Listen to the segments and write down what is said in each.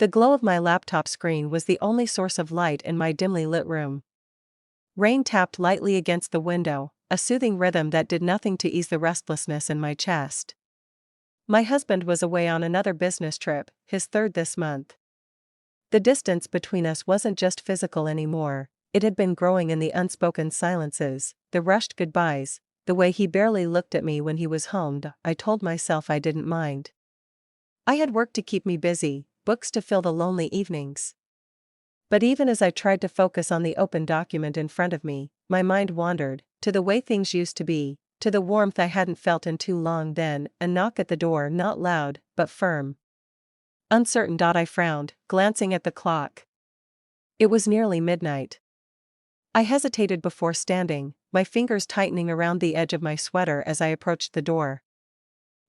The glow of my laptop screen was the only source of light in my dimly lit room. Rain tapped lightly against the window, a soothing rhythm that did nothing to ease the restlessness in my chest. My husband was away on another business trip, his third this month. The distance between us wasn't just physical anymore, it had been growing in the unspoken silences, the rushed goodbyes, the way he barely looked at me when he was home. I told myself I didn't mind. I had work to keep me busy, books to fill the lonely evenings. But even as I tried to focus on the open document in front of me, my mind wandered, to the way things used to be, to the warmth I hadn't felt in too long. Then, a knock at the door, not loud, but firm. Uncertain. I frowned, glancing at the clock. It was nearly midnight. I hesitated before standing, my fingers tightening around the edge of my sweater as I approached the door.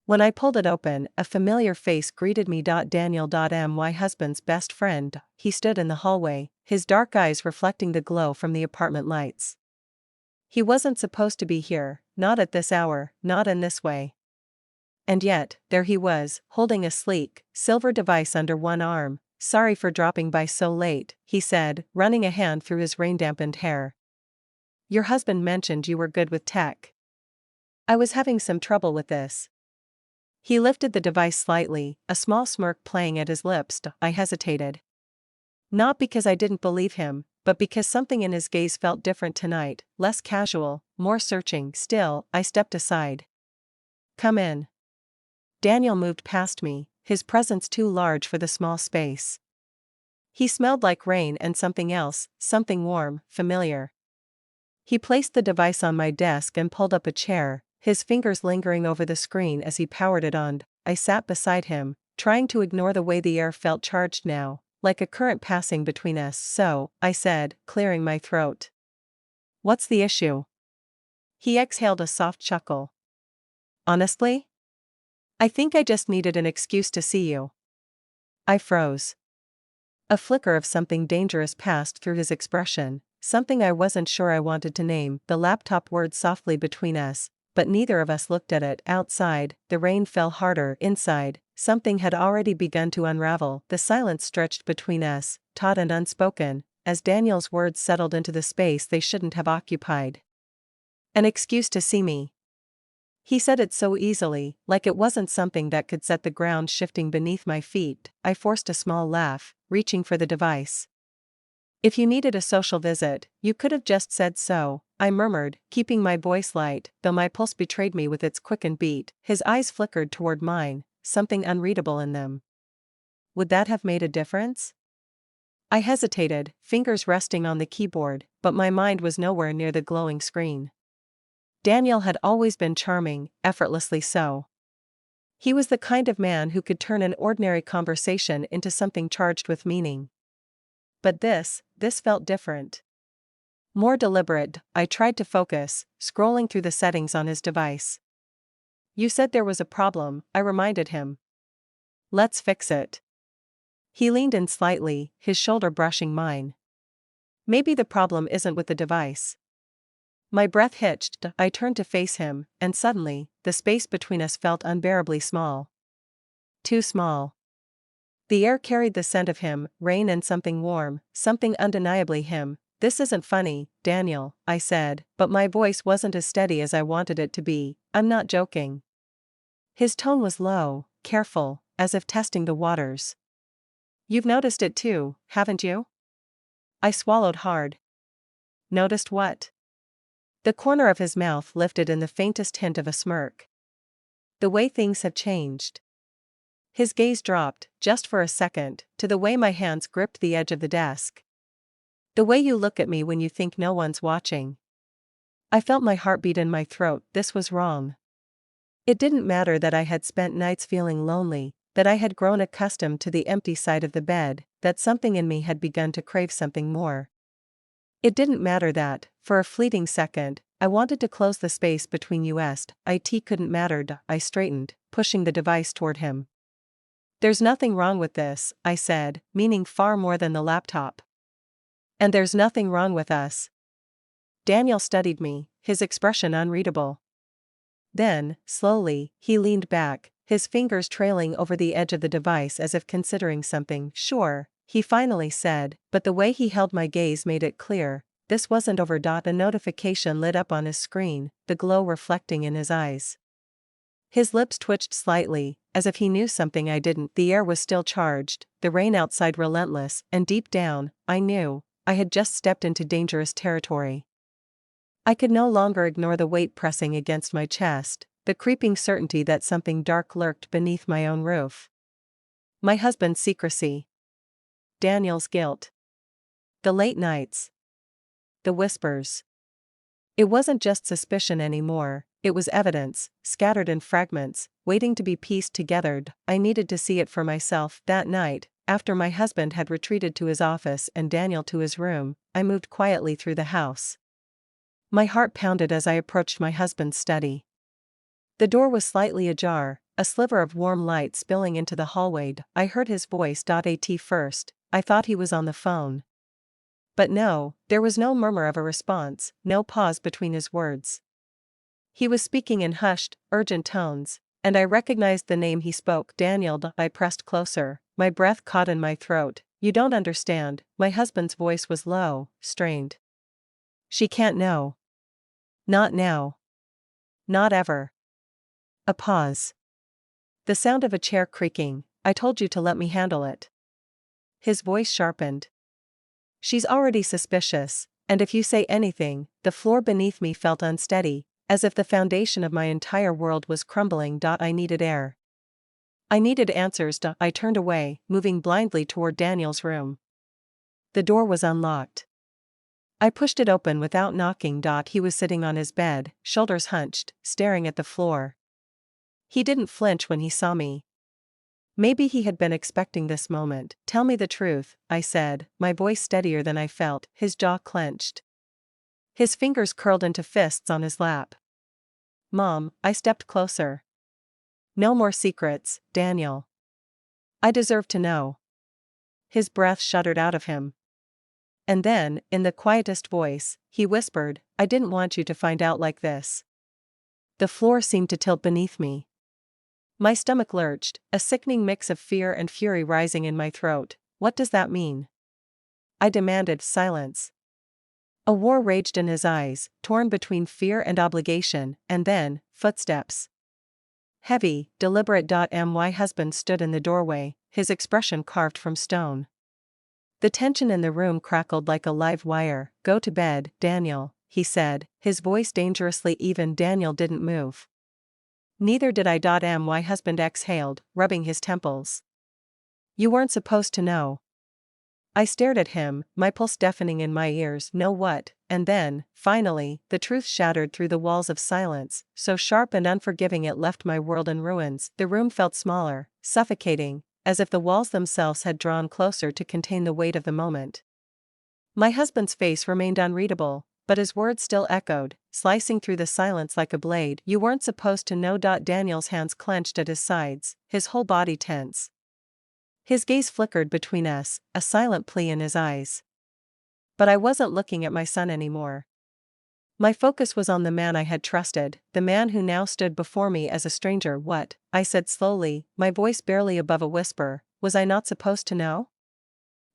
When I pulled it open, a familiar face greeted me. Daniel, my husband's best friend. He stood in the hallway, his dark eyes reflecting the glow from the apartment lights. He wasn't supposed to be here, not at this hour, not in this way. And yet, there he was, holding a sleek, silver device under one arm. "Sorry for dropping by so late," he said, running a hand through his rain-dampened hair. "Your husband mentioned you were good with tech." I was having some trouble with this. He lifted the device slightly, a small smirk playing at his lips. I hesitated. Not because I didn't believe him, but because something in his gaze felt different tonight, less casual, more searching. Still, I stepped aside. "Come in." Daniel moved past me, his presence too large for the small space. He smelled like rain and something else, something warm, familiar. He placed the device on my desk and pulled up a chair, his fingers lingering over the screen as he powered it on. I sat beside him, trying to ignore the way the air felt charged now, like a current passing between us. "So," I said, clearing my throat. "What's the issue?" He exhaled a soft chuckle. "Honestly? I think I just needed an excuse to see you." I froze. A flicker of something dangerous passed through his expression, something I wasn't sure I wanted to name. The laptop whirred softly between us, but neither of us looked at it. Outside, the rain fell harder. Inside, something had already begun to unravel. The silence stretched between us, taut and unspoken, as Daniel's words settled into the space they shouldn't have occupied. "An excuse to see me." He said it so easily, like it wasn't something that could set the ground shifting beneath my feet. I forced a small laugh, reaching for the device. "If you needed a social visit, you could have just said so," I murmured, keeping my voice light, though my pulse betrayed me with its quickened beat. His eyes flickered toward mine, something unreadable in them. Would that have made a difference? I hesitated, fingers resting on the keyboard, but my mind was nowhere near the glowing screen. Daniel had always been charming, effortlessly so. He was the kind of man who could turn an ordinary conversation into something charged with meaning. But this felt different. More deliberate. I tried to focus, scrolling through the settings on his device. "You said there was a problem," I reminded him. "Let's fix it." He leaned in slightly, his shoulder brushing mine. "Maybe the problem isn't with the device." My breath hitched. I turned to face him, and suddenly, the space between us felt unbearably small. Too small. The air carried the scent of him, rain and something warm, something undeniably him. "This isn't funny, Daniel," I said, but my voice wasn't as steady as I wanted it to be. "I'm not joking." His tone was low, careful, as if testing the waters. "You've noticed it too, haven't you?" I swallowed hard. Noticed what? The corner of his mouth lifted in the faintest hint of a smirk. "The way things have changed." His gaze dropped, just for a second, to the way my hands gripped the edge of the desk. "The way you look at me when you think no one's watching." I felt my heartbeat in my throat. This was wrong. It didn't matter that I had spent nights feeling lonely, that I had grown accustomed to the empty side of the bed, that something in me had begun to crave something more. It didn't matter that, for a fleeting second, I wanted to close the space between us. It couldn't matter. I straightened, pushing the device toward him. "There's nothing wrong with this," I said, meaning far more than the laptop. "And there's nothing wrong with us." Daniel studied me, his expression unreadable. Then, slowly, he leaned back, his fingers trailing over the edge of the device as if considering something. Sure, he finally said, but the way he held my gaze made it clear, this wasn't over. A notification lit up on his screen, the glow reflecting in his eyes. His lips twitched slightly, as if he knew something I didn't. The air was still charged, the rain outside relentless, and deep down, I knew, I had just stepped into dangerous territory. I could no longer ignore the weight pressing against my chest, the creeping certainty that something dark lurked beneath my own roof. My husband's secrecy. Daniel's guilt. The late nights. The whispers. It wasn't just suspicion anymore, it was evidence, scattered in fragments, waiting to be pieced together. I needed to see it for myself. That night, after my husband had retreated to his office and Daniel to his room, I moved quietly through the house. My heart pounded as I approached my husband's study. The door was slightly ajar, a sliver of warm light spilling into the hallway. I heard his voice. At first, I thought he was on the phone. But no, there was no murmur of a response, no pause between his words. He was speaking in hushed, urgent tones, and I recognized the name he spoke. Daniel. I pressed closer, my breath caught in my throat. You don't understand, my husband's voice was low, strained. She can't know. Not now. Not ever. A pause. The sound of a chair creaking. I told you to let me handle it. His voice sharpened. She's already suspicious, and if you say anything, the floor beneath me felt unsteady, as if the foundation of my entire world was crumbling. I needed air. I needed answers. I turned away, moving blindly toward Daniel's room. The door was unlocked. I pushed it open without knocking. He was sitting on his bed, shoulders hunched, staring at the floor. He didn't flinch when he saw me. Maybe he had been expecting this moment. Tell me the truth, I said, my voice steadier than I felt. His jaw clenched. His fingers curled into fists on his lap. Mom, I stepped closer. No more secrets, Daniel. I deserve to know. His breath shuddered out of him. And then, in the quietest voice, he whispered, I didn't want you to find out like this. The floor seemed to tilt beneath me. My stomach lurched, a sickening mix of fear and fury rising in my throat. What does that mean? I demanded. Silence. A war raged in his eyes, torn between fear and obligation, and then, footsteps. Heavy, deliberate. My husband stood in the doorway, his expression carved from stone. The tension in the room crackled like a live wire. Go to bed, Daniel, he said, his voice dangerously even. Daniel didn't move. Neither did I. My husband exhaled, rubbing his temples. You weren't supposed to know. I stared at him, my pulse deafening in my ears. Know what? And then, finally, the truth shattered through the walls of silence, so sharp and unforgiving it left my world in ruins. The room felt smaller, suffocating, as if the walls themselves had drawn closer to contain the weight of the moment. My husband's face remained unreadable, but his words still echoed, slicing through the silence like a blade. You weren't supposed to know. Daniel's hands clenched at his sides, his whole body tense. His gaze flickered between us, a silent plea in his eyes. But I wasn't looking at my son anymore. My focus was on the man I had trusted, the man who now stood before me as a stranger. What? I said slowly, my voice barely above a whisper. Was I not supposed to know?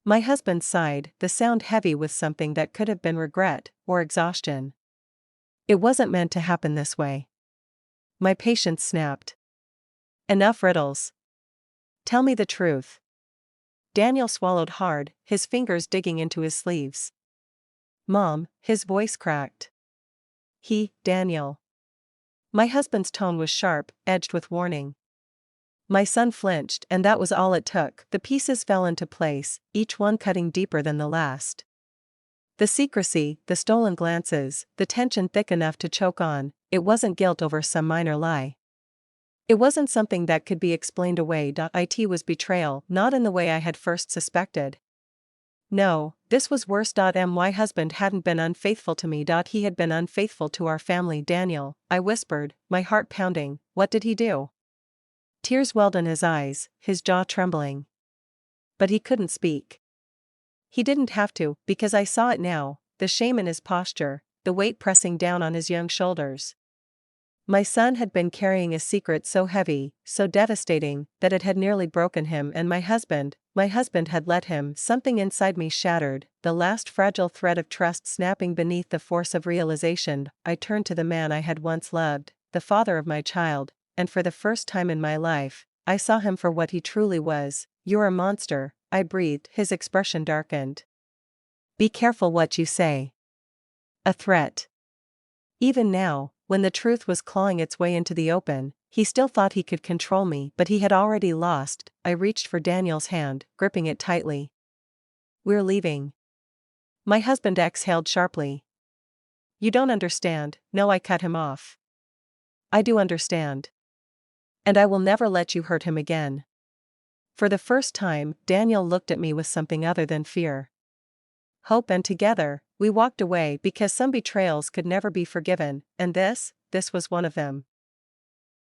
My husband sighed, the sound heavy with something that could have been regret, or exhaustion. It wasn't meant to happen this way. My patience snapped. Enough riddles. Tell me the truth. Daniel swallowed hard, his fingers digging into his sleeves. Mom, his voice cracked. Daniel. My husband's tone was sharp, edged with warning. My son flinched, and that was all it took. The pieces fell into place, each one cutting deeper than the last. The secrecy, the stolen glances, the tension thick enough to choke on. It wasn't guilt over some minor lie. It wasn't something that could be explained away. It was betrayal, not in the way I had first suspected. No, this was worse. My husband hadn't been unfaithful to me. He had been unfaithful to our family. Daniel, I whispered, my heart pounding, what did he do? Tears welled in his eyes, his jaw trembling. But he couldn't speak. He didn't have to, because I saw it now, the shame in his posture, the weight pressing down on his young shoulders. My son had been carrying a secret so heavy, so devastating, that it had nearly broken him, and my husband had let him. Something inside me shattered, the last fragile thread of trust snapping beneath the force of realization. I turned to the man I had once loved, the father of my child, and for the first time in my life, I saw him for what he truly was. "You're a monster," I breathed. His expression darkened. "Be careful what you say." A threat. Even now, when the truth was clawing its way into the open, he still thought he could control me, but he had already lost. I reached for Daniel's hand, gripping it tightly. "We're leaving." My husband exhaled sharply. "You don't understand." "No," I cut him off. "I do understand. And I will never let you hurt him again." For the first time, Daniel looked at me with something other than fear. Hope, and together, we walked away, because some betrayals could never be forgiven, and this was one of them.